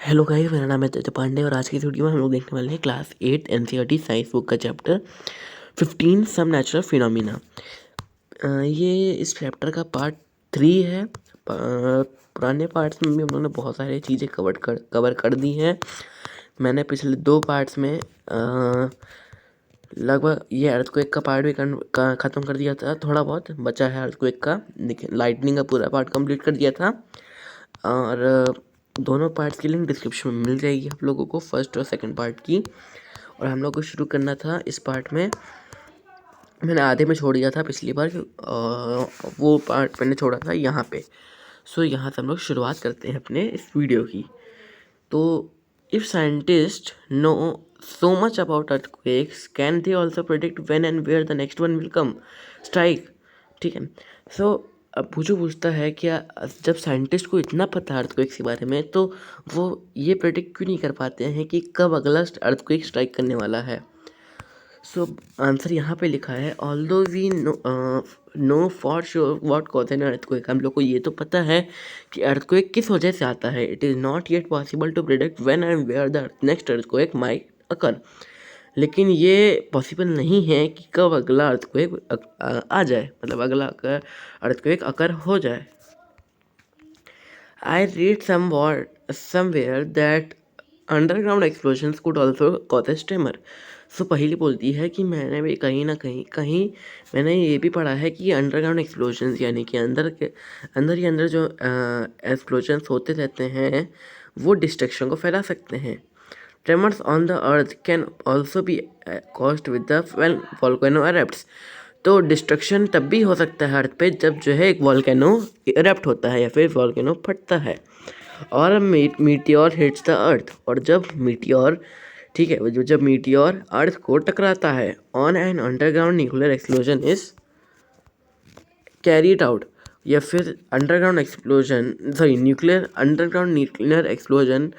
Hello guys, मेरा नाम है आदित्य पांडे और आज की इस वीडियो में हम लोग देखने वाले हैं क्लास 8 एनसीईआरटी साइंस बुक का चैप्टर 15 सम नेचुरल फिनोमिना। ये इस चैप्टर का पार्ट 3 है। पुराने पार्ट्स में भी हम लोगों ने बहुत सारी चीज़ें कवर कर दी हैं। मैंने पिछले 2 पार्ट्स में लगभग ये अर्थक्वेक का पार्ट भी ख़त्म कर दिया था। थोड़ा बहुत बचा है अर्थक्वेक का, देखिए लाइटनिंग का पूरा पार्ट कंप्लीट कर दिया था। और दोनों पार्ट्स की लिंक डिस्क्रिप्शन में मिल जाएगी आप लोगों को, फर्स्ट और सेकंड पार्ट की। और हम लोग को शुरू करना था इस पार्ट में। मैंने आधे में छोड़ दिया था पिछली बार, वो पार्ट मैंने छोड़ा था यहाँ पे। सो यहाँ से हम लोग शुरुआत करते हैं अपने इस वीडियो की। तो if scientist know so much about earthquakes, can they also predict when and where the next one will come strike. ठीक है, सो अब पूछता है क्या जब साइंटिस्ट को इतना पता है अर्थक्वेक्स के बारे में, तो वो ये प्रेडिक्ट क्यों नहीं कर पाते हैं कि कब अगला अर्थक्वेक स्ट्राइक करने वाला है। सो आंसर यहाँ पे लिखा है, although we know for sure what cause an earthquake. हम लोग को ये तो पता है कि अर्थक्वेक किस वजह से आता है। It is not yet possible to predict when and where the next earthquake might occur. लेकिन ये पॉसिबल नहीं है कि कब अगला अर्थक्वेक आ जाए, मतलब अगला अर्थक्वेक अकर हो जाए। I read somewhere that underground explosions could also cause a tremor. सो पहली बोलती है कि मैंने भी कहीं ना कहीं मैंने ये भी पढ़ा है कि अंडरग्राउंड एक्सप्लोजन्स, यानी कि अंदर जो एक्सप्लोजन्स होते रहते हैं वो डिस्ट्रक्शन को फैला सकते हैं। Tremors on the earth can also be caused with the volcano erupts. तो डिस्ट्रक्शन तब भी हो सकता है अर्थ पे जब जो है एक वॉल्केनो इरप्ट होता है या फिर वॉल्केनो फटता है। और मीटियोर हिट्स द अर्थ, और जब मीटियोर, ठीक है, जब मीटियोर अर्थ को टकराता है, on an underground nuclear explosion is carried out, या फिर underground explosion underground nuclear explosion,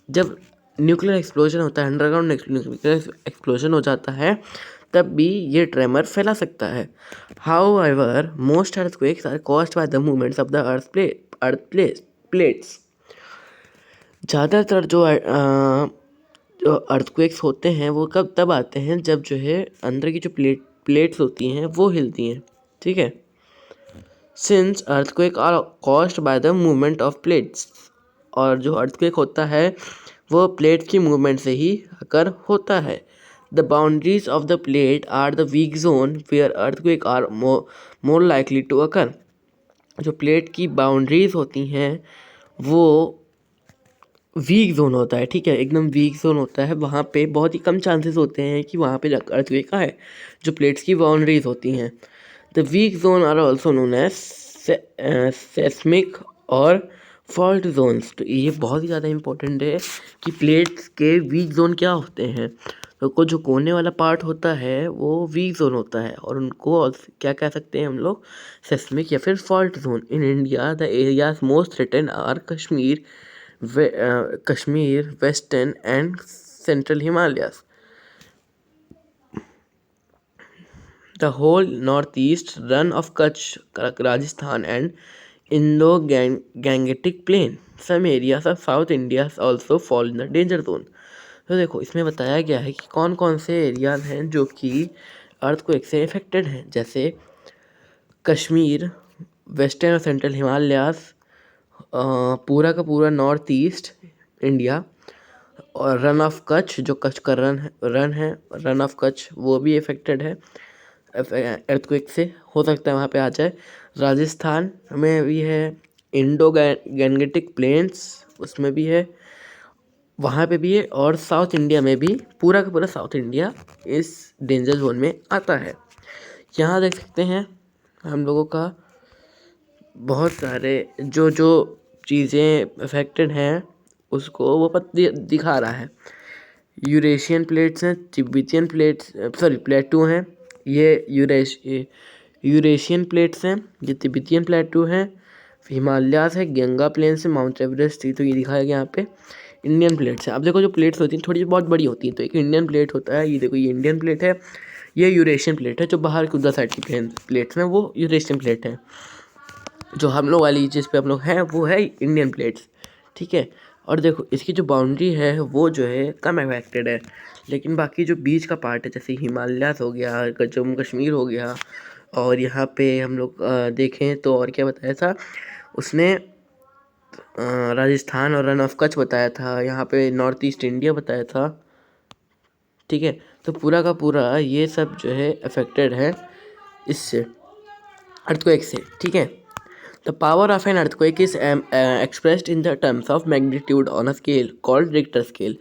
जब न्यूक्लियर एक्सप्लोजन होता है, अंडरग्राउंड न्यूक्लियर एक्सप्लोजन हो जाता है, तब भी ये ट्रेमर फैला सकता है। However most earthquakes are caused by the movements of the earth plates. ज़्यादातर जो अर्थक्वेक्स होते हैं वो कब तब आते हैं जब जो है अंदर की जो प्लेट्स होती हैं वो हिलती हैं। ठीक है, since earthquake are caused by the movement of plates, और जो अर्थक्वेक होता है वो प्लेट की मूवमेंट से ही अकर होता है। The boundaries of the plate are the weak zone where earthquake are more likely to occur. जो प्लेट की बाउंड्रीज होती हैं वो वीक जोन होता है। ठीक है, एकदम वीक जोन होता है, वहाँ पे बहुत ही कम चांसेस होते हैं कि वहाँ पे अर्थक्वेक आए, जो प्लेट्स की बाउंड्रीज होती हैं। The weak zone are also known as seismic or fault zones. तो ये बहुत ही ज़्यादा इंपॉर्टेंट है कि प्लेट्स के वीक जोन क्या होते हैं। तो जो कोने वाला पार्ट होता है वो वीक जोन होता है, और उनको क्या कह सकते हैं हम लोग, सेस्मिक या फिर fault zone. In India the areas most threatened are Kashmir, western and central Himalayas. The whole northeast run of Kutch, Rajasthan and Indo-Gangetic Plain. Some areas of South India also fall in the danger zone. तो देखो इसमें बताया गया है कि कौन कौन से एरियाज हैं जो कि अर्थक्वेक से इफेक्टेड हैं, जैसे कश्मीर, वेस्टर्न और सेंट्रल हिमालयाज, पूरा का पूरा नॉर्थ ईस्ट इंडिया, और रन ऑफ कच्छ, जो कच्छ का रन ऑफ कच्छ वो भी इफेक्टेड है अर्थक्वेक से, हो सकता है वहाँ पे आ जाए। राजस्थान में भी है, इंडो गैंगेटिक प्लेन्स उसमें भी है, वहाँ पे भी है, और साउथ इंडिया में भी, पूरा का पूरा साउथ इंडिया इस डेंजर जोन में आता है। यहाँ देख सकते हैं हम लोगों का बहुत सारे जो चीज़ें अफेक्टेड हैं उसको वो दिखा रहा है। यूरेशियन प्लेट्स हैं, तिब्बतियन प्लेट्स, प्लेटू हैं, ये यूरेशियन प्लेट्स हैं, ये तिब्बतियन प्लेटू हैं, हिमालयाज है, गंगा प्लेन से माउंट एवरेस्ट, तो ये दिखाया गया यहाँ पे। इंडियन प्लेट्स हैं। अब देखो जो प्लेट्स होती हैं थोड़ी बहुत बड़ी होती हैं, तो एक इंडियन प्लेट होता है, ये देखो ये इंडियन प्लेट है, ये यूरेशियन प्लेट है। जो बाहर की उधर साइड की प्लेट्स हैं वो यूरेशियन प्लेट है। जो हम लोग वाली जिस पे हम लोग हैं वो है इंडियन प्लेट्स। ठीक है, और देखो इसकी जो बाउंड्री है वो जो है कम अफेक्टेड है, लेकिन बाकी जो बीच का पार्ट है जैसे हिमालयास हो गया, जम्मू कश्मीर हो गया, और यहाँ पे हम लोग देखें तो और क्या बताया था उसने, राजस्थान और रन ऑफ कच्छ बताया था, यहाँ पे नॉर्थ ईस्ट इंडिया बताया था। ठीक है, तो पूरा का पूरा ये सब जो है अफेक्टेड है इससे, अर्थक्वेक से। ठीक है, the power of an earthquake is expressed in the terms of magnitude on a scale called Richter scale.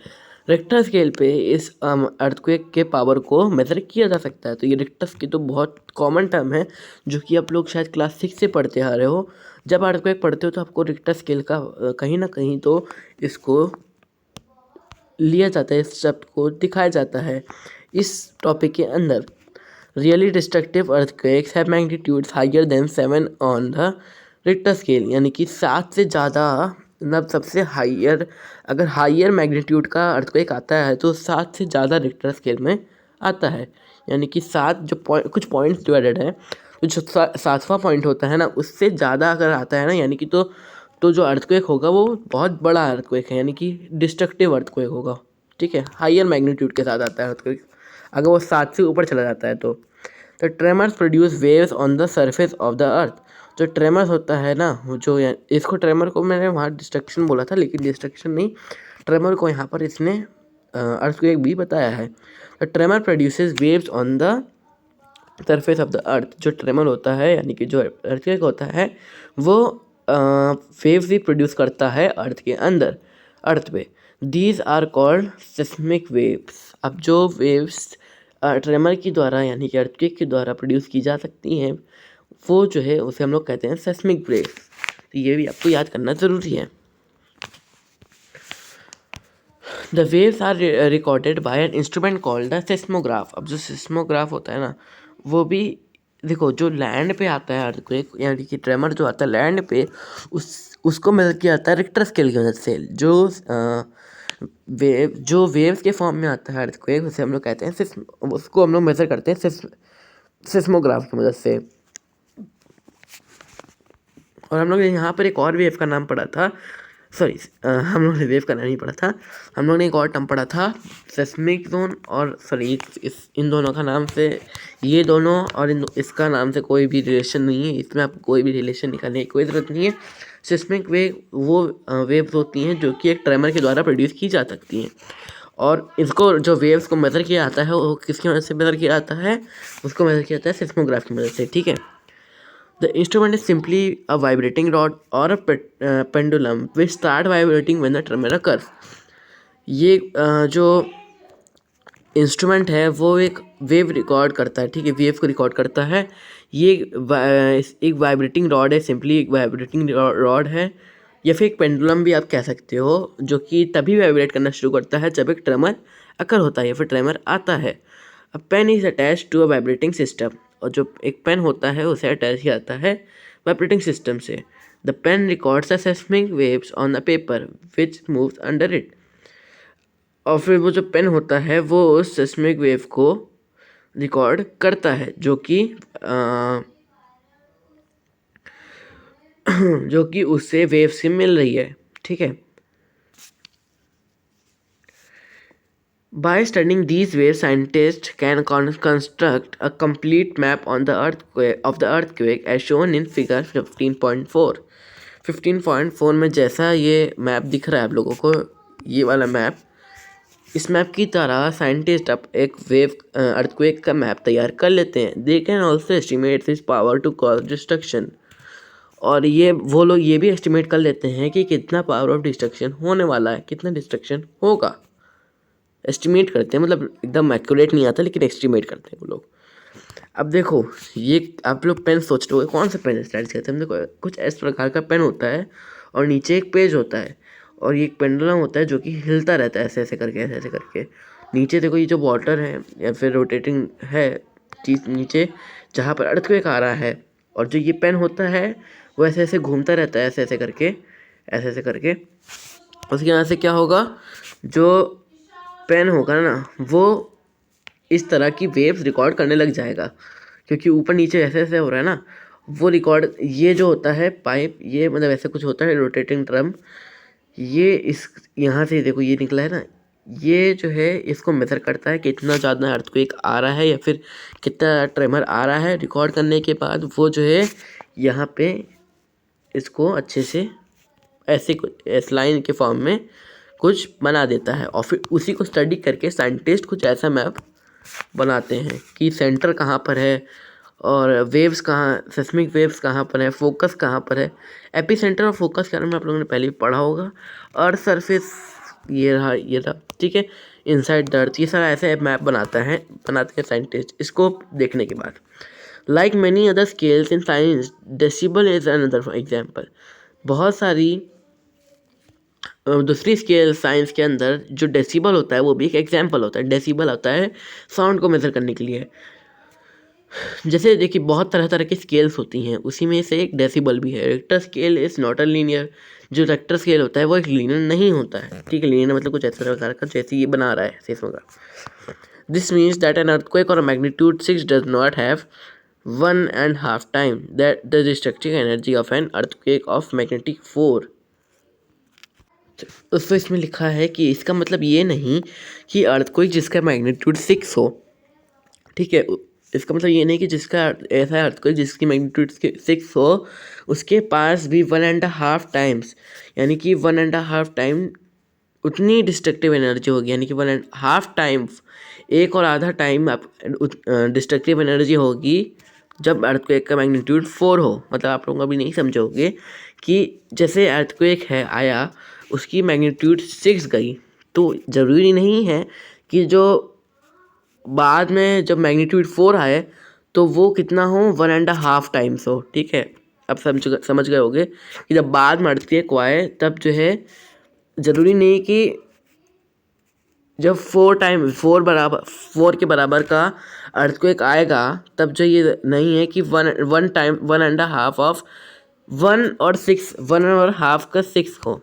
Richter scale पे इस अर्थक्वेक के पावर को मेजर किया जा सकता है। तो ये रिक्टर स्केल तो बहुत कॉमन टर्म है जो कि आप लोग शायद क्लास 6 से पढ़ते आ रहे हो। जब अर्थक्वेक पढ़ते हो तो आपको रिक्टर स्केल का कहीं ना कहीं तो इसको लिया जाता है, इस शब्द को दिखाया जाता है इस टॉपिक के अंदर। Really destructive earthquakes have magnitudes higher than 7 on the Richter scale, यानी कि 7 से ज़्यादा, मतलब सबसे हायर, अगर हायर मैग्नीट्यूड का अर्थक्वेक आता है तो 7 से ज़्यादा रिक्टर स्केल में आता है। यानी कि 7 जो कुछ पॉइंट्स डिवाइडेड है, तो जो 7वां पॉइंट होता है ना उससे ज़्यादा अगर आता है ना, यानी कि तो जो अर्थक्वेक होगा वो बहुत बड़ा अर्थक्वेक है, यानी कि डिस्ट्रक्टिव अर्थक्वेक होगा। ठीक है, हायर मैग्नीट्यूड के साथ आता है अर्थक्वेक, अगर वो 7 से ऊपर चला जाता है तो। The tremors produce waves on the surface of the अर्थ। जो ट्रेमर्स होता है ना, जो इसको ट्रेमर को मैंने वहाँ डिस्ट्रक्शन बोला था, लेकिन डिस्ट्रक्शन नहीं, ट्रेमर को यहाँ पर इसने अर्थक्वेक भी बताया है। The tremor produces waves on the surface of the अर्थ। जो ट्रेमर होता है यानी कि जो अर्थक्वेक होता है वो वेव्स भी प्रोड्यूस करता है अर्थ के अंदर, अर्थ पे। These are called seismic waves. अब जो वेव्स ट्रेमर की द्वारा यानी कि अर्थक्वेक के द्वारा प्रोड्यूस की जा सकती हैं वो जो है उसे हम लोग कहते हैं सिस्मिक वेव्स। तो ये भी आपको याद करना ज़रूरी है। The waves are recorded by an instrument called the seismograph. अब जो सिस्मोग्राफ होता है ना वो भी, देखो जो लैंड पे आता है अर्थक्वेक यानी कि ट्रेमर जो आता है लैंड पे, उसको मेजर किया जाता है रिक्टर स्केल की मदद से। जो वेव्स के फॉर्म में आता है अर्थक्वेक उसे हम लोग कहते हैं उसको हम लोग मेजर करते हैं सिस्मोग्राफ की मदद से। और हम लोग ने यहाँ पर एक और वेव का नाम पढ़ा था, सॉरी हम लोग ने वेव का नाम नहीं पढ़ा था, हम लोग ने एक और टर्म पढ़ा था सेस्मिक जोन, और सॉरी इन दोनों का नाम से, ये दोनों और इसका नाम से कोई भी रिलेशन नहीं है, इसमें आपको कोई भी रिलेशन निकालने की कोई ज़रूरत नहीं है। सिस्मिक वेव वो वेव्स होती हैं जो कि एक ट्रेमर के द्वारा प्रोड्यूस की जा सकती हैं, और इसको जो वेव्स को मेज़र किया जाता है वो किसकी मदद से मेज़र किया जाता है, उसको मेज़र किया जाता है सिस्मोग्राफ की मदद से। ठीक है, the instrument is simply a vibrating rod or a pendulum which start vibrating when the tremor occurs. ये जो इंस्ट्रूमेंट है वो एक वेव रिकॉर्ड करता है। ठीक है, वेव को रिकॉर्ड करता है। ये एक वाइब्रेटिंग रॉड है, सिंपली एक वाइब्रेटिंग रॉड है, या फिर एक पेंडुलम भी आप कह सकते हो, जो कि तभी वाइब्रेट करना शुरू करता है जब एक ट्रेमर अकर होता है या फिर ट्रेमर आता है। A pen is attach to a vibrating system. और जो एक पेन होता है उसे अटैच किया जाता है वाइब्रेटिंग सिस्टम से। The pen records the seismic waves on the paper which moves under it. और फिर वो जो पेन होता है वो उस सेस्मिक वेव को रिकॉर्ड करता है जो कि उससे वेव से मिल रही है। ठीक है, by studying these waves, scientists can construct a complete map on the earthquake as shown in figure 15.4। 15.4 में जैसा ये मैप दिख रहा है आप लोगों को, ये वाला मैप, इस मैप की तरह साइंटिस्ट अब एक अर्थक्वेक का मैप तैयार कर लेते हैं। They can also estimate this power to cause destruction. और वो लोग ये भी एस्टिमेट कर लेते हैं कि कितना पावर ऑफ डिस्ट्रक्शन होने वाला है, कितना डिस्ट्रक्शन होगा, एस्टिमेट करते हैं। मतलब एकदम एक्यूरेट नहीं आता लेकिन एस्टिमेट करते हैं वो लोग। अब देखो ये आप लोग पेन सोच रहे हो कौन सा पेन स्टाइल कहते हैं। देखो कुछ इस प्रकार का पेन होता है और नीचे एक पेज होता है और ये एक पेंडुलम होता है जो कि हिलता रहता है ऐसे ऐसे करके। नीचे देखो ये जो वाटर है या फिर रोटेटिंग है चीज़ नीचे जहाँ पर अर्थक्वेक आ रहा है, और जो ये पेन होता है वो ऐसे ऐसे घूमता रहता है ऐसे ऐसे करके। उसकी वजह से क्या होगा, जो पेन होगा ना वो इस तरह की वेव्स रिकॉर्ड करने लग जाएगा, क्योंकि ऊपर नीचे ऐसे ऐसे हो रहा है ना वो रिकॉर्ड। ये जो होता है पाइप, ये मतलब ऐसे कुछ होता है रोटेटिंग ड्रम, ये इस यहाँ से देखो ये निकला है ना, ये जो है इसको मेज़र करता है कि कितना ज़्यादा अर्थक्वेक आ रहा है या फिर कितना ट्रेमर आ रहा है। रिकॉर्ड करने के बाद वो जो है यहाँ पे इसको अच्छे से ऐसे इस लाइन के फॉर्म में कुछ बना देता है और फिर उसी को स्टडी करके साइंटिस्ट कुछ ऐसा मैप बनाते हैं कि सेंटर कहाँ पर है और वेव्स कहाँ, सेस्मिक वेव्स कहाँ पर है, फोकस कहाँ पर है। एपी सेंटर और फोकस के बारे में आप लोगों ने पहले भी पढ़ा होगा। अर्थ सरफेस ये रहा ठीक है। इनसाइड द अर्थ, ये सारा ऐसे मैप बनाते हैं साइंटिस्ट इसको देखने के बाद। Like many other scales in science, decibel is another example. बहुत सारी दूसरी स्केल साइंस के अंदर जो डेसिबल होता है वो भी एक एग्जाम्पल होता है। डेसिबल होता है साउंड को मेज़र करने के लिए। जैसे देखिए बहुत तरह तरह की स्केल्स होती हैं, उसी में से एक डेसिबल भी है। Richter scale is not a linear. जो रेक्टर स्केल होता है वो एक लीनियर नहीं होता है, ठीक है। लीनियर मतलब कुछ ऐसा प्रकार का जैसे ये बना रहा है seismograph. This means that an earthquake of magnitude 6 does not have 1.5 time that the destructive energy of an earthquake of magnetic 4। तो इसमें लिखा है कि इसका मतलब ये नहीं कि अर्थक्वेक जिसका मैग्नीट्यूड 6 हो, ठीक है, इसका मतलब ये नहीं कि जिसका ऐसा अर्थक्वेक जिसकी मैग्नीट्यूड 6 हो उसके पास भी 1.5 टाइम्स, यानी कि 1.5 टाइम उतनी डिस्ट्रक्टिव एनर्जी होगी। यानी कि 1.5 टाइम्स, एक और आधा टाइम आप डिस्ट्रक्टिव एनर्जी होगी जब अर्थक्वेक का मैग्नीट्यूड 4 हो। मतलब आप लोग अभी नहीं समझोगे कि जैसे अर्थक्वेक है आया, उसकी मैग्नीट्यूड 6 गई, तो ज़रूरी नहीं है कि जो बाद में जब मैग्नीट्यूड 4 आए तो वो कितना हो, 1.5 टाइम्स हो, ठीक है। अब समझ गए होगे कि जब बाद में अर्थक्वेक आए तब जो है ज़रूरी नहीं कि जब 4 के बराबर का अर्थक्वेक आएगा तब जो ये नहीं है कि वन टाइम 1.5 ऑफ 1 और 6, 1.5 का 6 हो।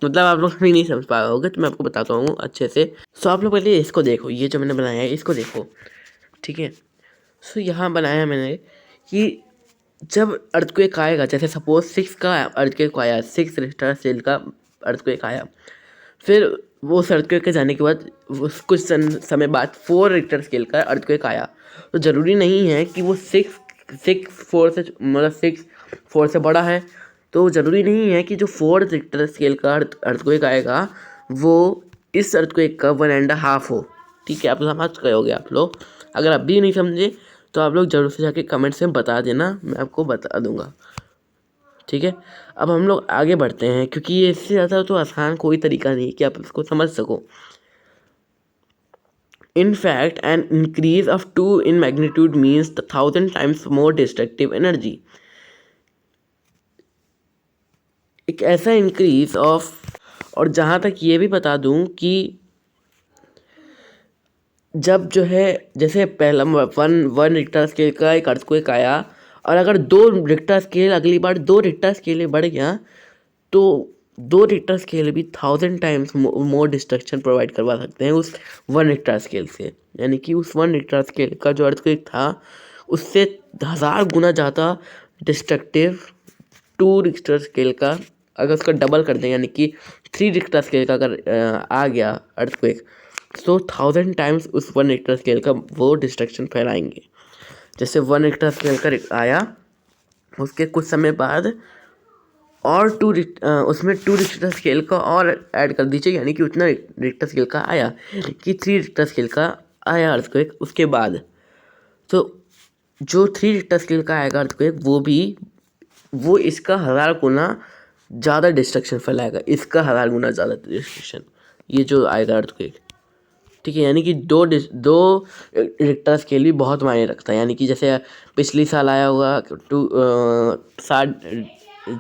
मतलब आप लोग भी नहीं समझ पाए होगे, तो मैं आपको बताता हूँ अच्छे से। सो आप लोग पहले इसको देखो, ये जो मैंने बनाया है इसको देखो, ठीक है। सो यहाँ बनाया मैंने कि जब अर्थक्वेक आएगा, जैसे सपोज 6 का अर्थक्वेक आया, 6 रिक्टर स्केल का अर्थक्वेक आया, फिर वो अर्थक्वेक के जाने के बाद कुछ समय बाद 4 रिक्टर स्केल का अर्थक्वेक आया, तो ज़रूरी नहीं है कि वो 4 से, मतलब 6 4 से बड़ा है, तो ज़रूरी नहीं है कि जो 4 रिक्टर स्केल का अर्थक्वेक आएगा वो इस अर्थक्वेक का 1.5 हो, ठीक है। आप समझ गए होगे आप लोग। अगर आप भी नहीं समझे तो आप लोग ज़रूर से जाके कमेंट्स में बता देना, मैं आपको बता दूंगा, ठीक है। अब हम लोग आगे बढ़ते हैं, क्योंकि ये इससे ज़्यादा तो आसान कोई तरीका नहीं कि आप इसको समझ सको। In fact, an increase of 2 in magnitude means 1,000 times more destructive energy. एक ऐसा इंक्रीज ऑफ, और जहाँ तक ये भी बता दूँ कि जब जो है जैसे पहला वन रिक्टर स्केल का एक अर्थक्वेक आया, और अगर 2 रिक्टर स्केल अगली बार 2 रिक्टर स्केल बढ़ गया तो 2 रिक्टर स्केल भी 1,000 टाइम्स मोर डिस्ट्रक्शन प्रोवाइड करवा सकते हैं उस 1 रिक्टर स्केल से। यानी कि उस 1 रिक्टर स्केल का जो अर्थक्वेक था उससे 1000 गुना ज़्यादा डिस्ट्रक्टिव 2 रिक्टर स्केल का अगर उसका डबल कर दें, यानी कि 3 रिक्टर स्केल का अगर आ गया अर्थक्वेक, तो 1000 टाइम्स उस 1 रिक्टर स्केल का वो डिस्ट्रक्शन फैलाएंगे। जैसे 1 रिक्टर स्केल का आया, उसके कुछ समय बाद और उसमें 2 रिक्टर स्केल का और ऐड कर दीजिए, यानी कि उतना रिक्टर स्केल का आया कि 3 रिक्टर स्केल का आया अर्थक्वेक उसके बाद, तो जो 3 रिक्टर स्केल का आएगा अर्थक्वेक वो इसका 1000 गुना ज़्यादा डिस्ट्रक्शन फैलाएगा, इसका 1000 गुना ज़्यादा डिस्ट्रक्शन ये जो आएगा अर्थक्वेक, ठीक है। यानी कि दो रिक्टर स्केल भी बहुत मायने रखता है। यानी कि जैसे पिछली साल आया होगा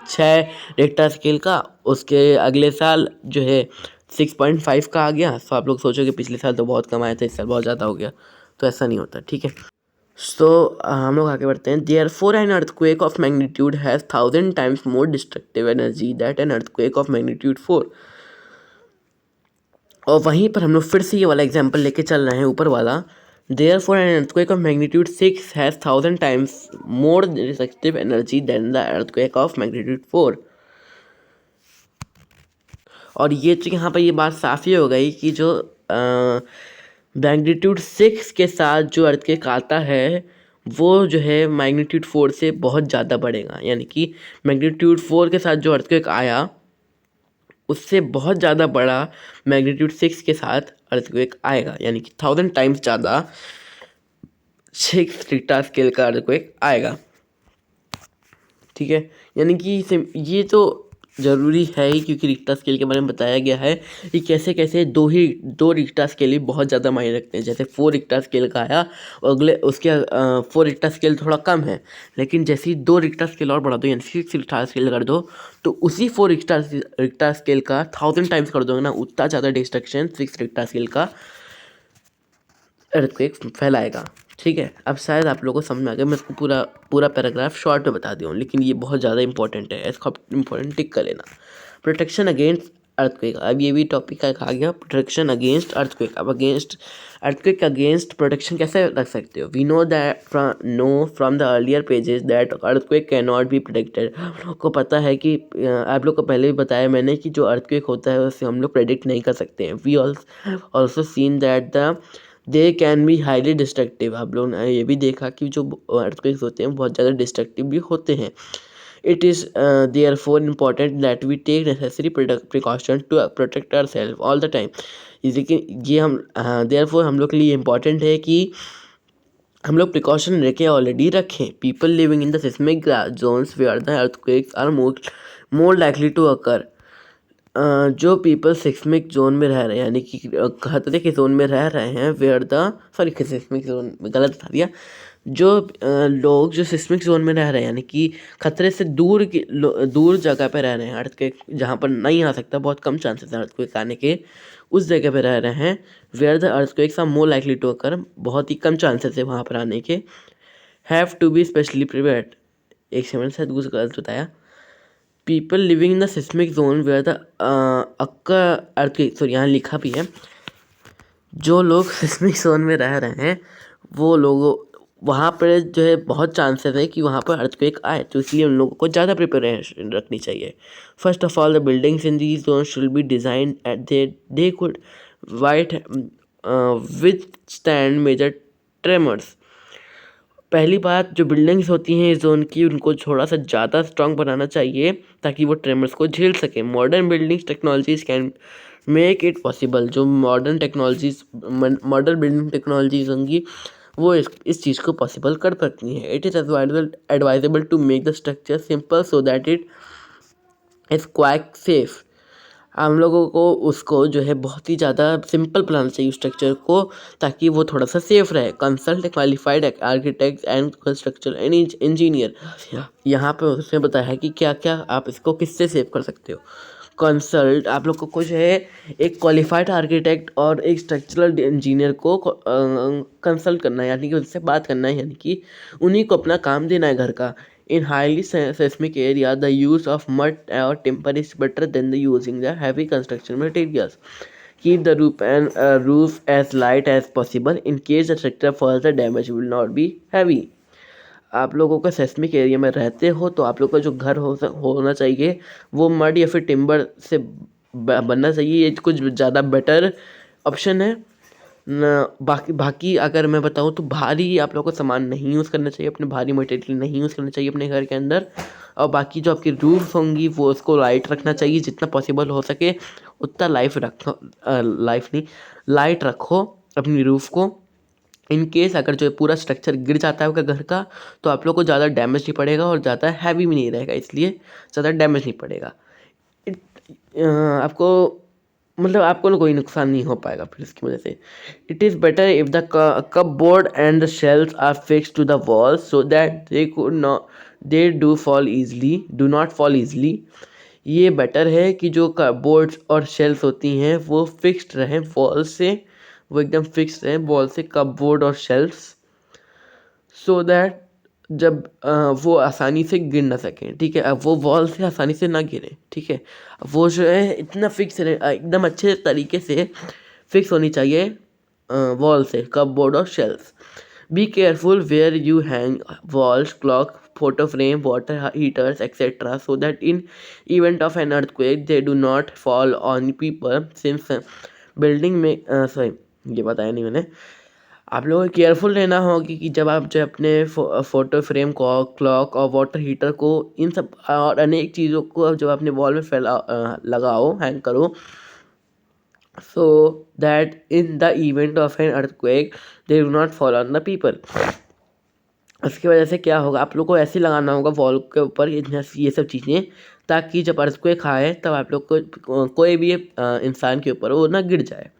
6 रिक्टर स्केल का, उसके अगले साल जो है 6.5 का आ गया, तो आप लोग सोचोगे पिछले साल तो बहुत कम आया था, इस साल बहुत ज़्यादा हो गया, तो ऐसा नहीं होता, ठीक है। सो हम लोग आगे बढ़ते हैं। Therefore an earthquake of magnitude has 1,000 times more destructive energy that an earthquake of magnitude 4। और वहीं पर हम लोग फिर से ये वाला एग्जांपल लेके चल रहे हैं ऊपर वाला। Therefore an earthquake of magnitude 6 has 1,000 times more destructive energy than the earthquake of magnitude 4। और ये तो यहाँ पर ये बात साफ ही हो गई कि जो मैग्नीट्यूड 6 के साथ जो अर्थक्वेक आता है वो जो है मैग्नीट्यूड 4 से बहुत ज़्यादा बढ़ेगा, यानी कि मैग्नीट्यूड 4 के साथ जो अर्थक्वेक आया उससे बहुत ज़्यादा बड़ा मैग्नीट्यूड 6 के साथ अर्थक्वेक आएगा, यानी कि 1000 टाइम्स ज़्यादा 6 रिक्टर स्केल का अर्थक्वेक आएगा। ठीक है, यानी कि ये तो ज़रूरी है ही, क्योंकि रिक्टर स्केल के बारे में बताया गया है कि कैसे कैसे दो रिक्टर स्केल ही बहुत ज़्यादा मायने रखते हैं। जैसे 4 रिक्टर स्केल का आया और अगले उसके 4 रिक्टर स्केल थोड़ा कम है, लेकिन जैसे ही 2 रिक्टर स्केल और बढ़ा दो यानी 6 रिक्टर स्केल कर दो तो उसी 4 रिक्टर स्केल का 1000 टाइम्स कर दोगे ना, उतना ज़्यादा डिस्ट्रक्शन 6 रिक्टर स्केल का अर्थक्वेक फैलाएगा। ठीक है, अब शायद आप लोगों को समझ में आ गया, मैं इसको पूरा पैराग्राफ शॉर्ट में बता दूँ, लेकिन ये बहुत ज़्यादा इंपॉर्टेंट है, इसको इंपॉर्टेंट टिक कर लेना। प्रोटेक्शन अगेंस्ट अर्थक्वेक, अब ये भी टॉपिक का आ गया, प्रोटेक्शन अगेंस्ट अर्थक्वेक। अब अर्थक्वेक अगेंस्ट प्रोटेक्शन कैसे रख सकते हो? We know from the earlier pages that earthquake can not be predicted. आप लोग को पता है कि आप लोग को पहले भी बताया मैंने कि जो अर्थक्वेक होता है उसे हम लोग प्रेडिक्ट नहीं कर सकते हैं। We also seen that they can be highly destructive. आप लोगों ने ये भी देखा कि जो अर्थक्वेक्स होते हैं बहुत ज़्यादा डिस्ट्रक्टिव भी होते हैं। It is therefore important that we take necessary precaution to protect our self all the time. लेकिन ये देयरफॉर हम लोग के लिए इम्पॉर्टेंट है कि हम लोग प्रिकॉशन ऑलरेडी रखें। People living in the seismic zones where the earthquakes are more likely to occur. जो पीपल सिस्मिक जोन में रह रहे हैं, यानी कि खतरे के जोन में रह रहे हैं, वेयर द सिस्मिक जोन गलत बता दिया। जो लोग जो सिस्मिक जोन में रह रहे हैं, यानी कि खतरे से दूर जगह पे रह रहे हैं, अर्थक्वेक जहाँ पर नहीं आ सकता, बहुत कम चांसेस हैं अर्थक्वेक आने के, उस जगह पे रह रहे हैं, where the earthquakes are more likely to occur, बहुत ही कम चांसेस है वहाँ पर आने के। Have to be specially prepared, एक सेकंड शायद कुछ गलत बताया। People living in the seismic zone where the earthquake, sorry यहाँ लिखा भी है, जो लोग सिस्मिक जोन में रह रहे हैं वो लोग वहाँ पर जो है बहुत चांसेस है कि वहाँ पर अर्थक्वेक आए, तो इसलिए उन लोगों को ज़्यादा प्रिपरेशन रखनी चाहिए। First of all the buildings in these zone should be designed at they could withstand major tremors. पहली बात, जो बिल्डिंग्स होती हैं इस जोन की, उनको थोड़ा सा ज़्यादा स्ट्रॉन्ग बनाना चाहिए ताकि वो ट्रेमर्स को झेल सकें। Modern buildings technologies can make it possible. जो मॉडर्न बिल्डिंग टेक्नोलॉजीज़ होंगी वो इस चीज़ को पॉसिबल कर सकती हैं। It is advisable to make the structure simple so that it is quite safe. हम लोगों को उसको जो है बहुत ही ज़्यादा सिंपल बनाना चाहिए स्ट्रक्चर को, ताकि वो थोड़ा सा सेफ रहे। Consult qualified architect and construction engineer. यहाँ पे उसने बताया है कि क्या क्या आप इसको किससे सेव कर सकते हो। कंसल्ट, आप लोग को कुछ है एक क्वालिफाइड आर्किटेक्ट और एक स्ट्रक्चरल इंजीनियर को कंसल्ट करना है, यानी कि उनसे बात करना है, यानी कि उन्हीं को अपना काम देना है घर का। In highly seismic area, the use of mud or timber is better than the using the heavy construction materials. Keep the roof as light as possible. In case the structure falls, the damage will not be heavy. आप लोगों का seismic area में रहते हो तो आप लोग का जो घर होना चाहिए वो मड या फिर टिम्बर से बनना चाहिए। ये कुछ ज़्यादा बेटर ऑप्शन है न। बाकी अगर मैं बताऊँ तो भारी आप लोगों को सामान नहीं यूज़ करना चाहिए, अपने भारी मटेरियल नहीं यूज़ करना चाहिए अपने घर के अंदर। और बाकी जो आपकी रूफ होंगी वो उसको लाइट रखना चाहिए, जितना पॉसिबल हो सके उतना लाइट रखो अपनी रूफ को। इन केस अगर जो पूरा स्ट्रक्चर गिर जाता है आपका घर का तो आप लोग को ज़्यादा डैमेज नहीं पड़ेगा और ज़्यादा हैवी भी नहीं रहेगा, इसलिए ज़्यादा डैमेज नहीं पड़ेगा। आपको मतलब आपको ना कोई नुकसान नहीं हो पाएगा फिर इसकी वजह से। It is better if the cupboard and the shelf are fixed to the wall so that they do not fall easily. ये बेटर है कि जो कपबोर्ड्स और शेल्फ होती हैं वो फिक्स्ड रहें वॉल से, वो एकदम फिक्स रहें वॉल से, कपबोर्ड और शेल्फ्स, सो दैट जब वो आसानी से गिर ना सकें। ठीक है, अब वो वॉल से आसानी से ना गिरें। ठीक है, वो जो है इतना फिक्स रहे, एकदम अच्छे तरीके से फिक्स होनी चाहिए वॉल से, कपबोर्ड और shelf. Be careful where you hang walls clock photo frame, water heaters, etc. so that in event of an earthquake they do not fall on people. Since building में sorry ये बताया नहीं मैंने, आप लोगों को केयरफुल रहना होगी कि जब आप जो अपने फोटो फ्रेम को, क्लॉक और वाटर हीटर को, इन सब और अनेक चीज़ों को जब अपने वॉल में लगाओ, हैंग करो, so that in the event of an earthquake they do not fall on the people. उसकी वजह से क्या होगा, आप लोग को ऐसे लगाना होगा वॉल के ऊपर ये सब चीज़ें, ताकि जब अर्थक्वेक आए तब आप लोग को कोई भी इंसान के ऊपर वो ना गिर जाए.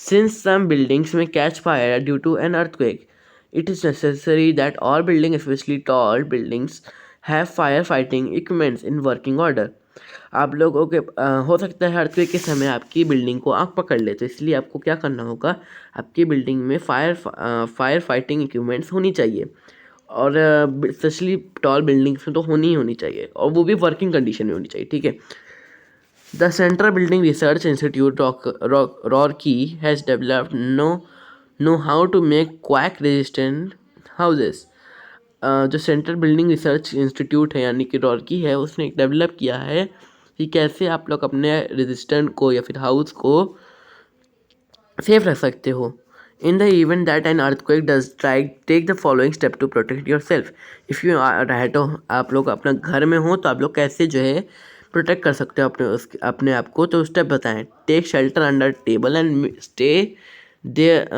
Since some buildings may catch fire due to an earthquake, it is necessary that all buildings, especially tall buildings, have firefighting equipments in working order. आप लोगों के हो सकता है अर्थक्वेक के समय आपकी बिल्डिंग को आग पकड़ ले, तो इसलिए आपको क्या करना होगा, आपकी बिल्डिंग में फायर फाइटिंग इक्विपमेंट्स होनी चाहिए, और स्पेशली टॉल बिल्डिंग्स में तो होनी ही होनी चाहिए, और वो भी वर्किंग कंडीशन में होनी चाहिए. ठीक है. The Central Building Research Institute Roorkee has developed know how to make quake resistant houses. जो सेंट्रल बिल्डिंग रिसर्च इंस्टीट्यूट है यानी कि रॉर्की है, उसने डेवलप किया है कि कैसे आप लोग अपने रेजिस्टेंट को या फिर हाउस को सेफ रख सकते हो. In the event that an earthquake does strike, take the following step to protect yourself. If you are आप लोग अपना घर में हो तो आप लोग कैसे जो है प्रोटेक्ट कर सकते हो अपने आप को, तो स्टेप बताएं. Take shelter under table and stay there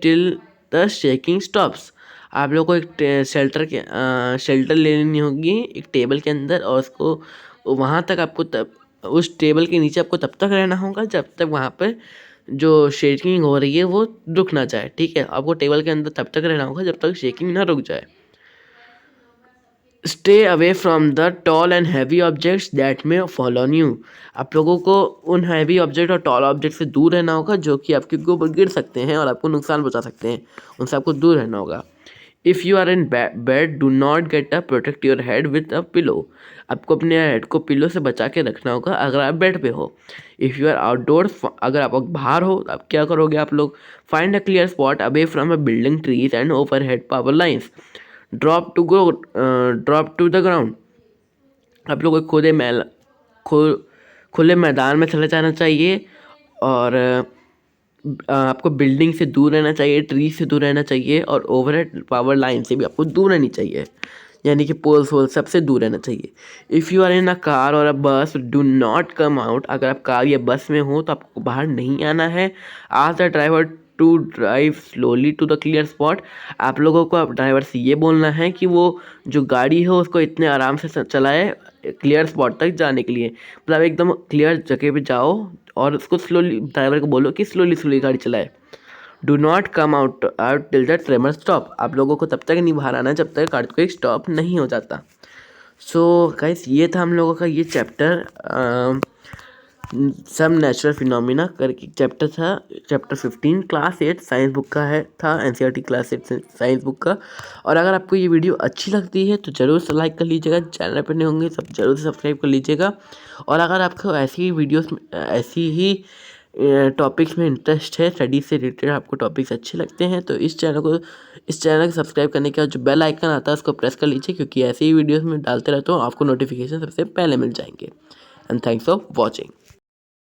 till the shaking stops. आप लोग को एक शेल्टर लेनी होगी एक टेबल के अंदर, और उसको वहाँ तक आपको उस टेबल के नीचे आपको तब तक रहना होगा जब तक वहाँ पर जो शेकिंग हो रही है वो रुक ना जाए. ठीक है. आपको टेबल के अंदर तब तक रहना होगा जब तक शेकिंग ना रुक जाए. Stay away from the tall and heavy objects that may fall on you. आप लोगों को उन हैवी ऑब्जेक्ट और टॉल ऑब्जेक्ट से दूर रहना होगा जो कि आपके ऊपर गिर सकते हैं और आपको नुकसान पहुंचा सकते हैं, उनसे आपको दूर रहना होगा. If you are in bed do not get a protect your head with a pillow. आपको अपने हेड को पिलो से बचा के रखना होगा अगर आप बेड पे हो. इफ़ यू आर आउटडोर्स, अगर आप बाहर हो आप क्या करोगे, आप लोग find a clear spot away from a building, trees and overhead power lines. Drop to the ground. आप लोगों को खुले मैदान में चले जाना चाहिए, और आपको बिल्डिंग से दूर रहना चाहिए, ट्री से दूर रहना चाहिए, और ओवरहेड पावर लाइन से भी आपको दूर रहनी चाहिए, यानी कि पोल्स वोल सबसे दूर रहना चाहिए. If you are in a car or a बस डू नॉट कम आउट. अगर आप कार या बस में हो तो आपको बाहर नहीं आना है. Ask the driver to drive slowly to the clear spot. आप लोगों को आप ड्राइवर से ये बोलना है कि वो जो गाड़ी हो उसको इतने आराम से चलाए क्लियर स्पॉट तक जाने के लिए, मतलब एकदम क्लियर जगह पे जाओ, और उसको स्लोली, ड्राइवर को बोलो कि स्लोली गाड़ी चलाए. Do not come out till the tremor stop. आप लोगों को तब तक नहीं बाहर आना जब तक अर्थक्वेक स्टॉप नहीं हो जाता. सो गाइस, ये था हम लोगों का ये चैप्टर, सब नेचुरल फिनोमिना करके चैप्टर था. चैप्टर 15 क्लास 8 साइंस बुक का था, NCERT क्लास 8 साइंस बुक का. और अगर आपको ये वीडियो अच्छी लगती है तो ज़रूर से लाइक कर लीजिएगा. चैनल पर नहीं होंगे सब ज़रूर से सब्सक्राइब कर लीजिएगा. और अगर आपको ऐसी ही वीडियोस ऐसी ही टॉपिक्स में इंटरेस्ट है, स्टडी से रिलेटेड आपको टॉपिक्स अच्छे लगते हैं, तो इस चैनल को सब्सक्राइब करने के बाद जो बेल आइकन आता है उसको प्रेस कर लीजिए, क्योंकि ऐसे ही वीडियोस में डालते रहता हूँ, आपको नोटिफिकेशन सबसे पहले मिल जाएंगे. And thanks for watching.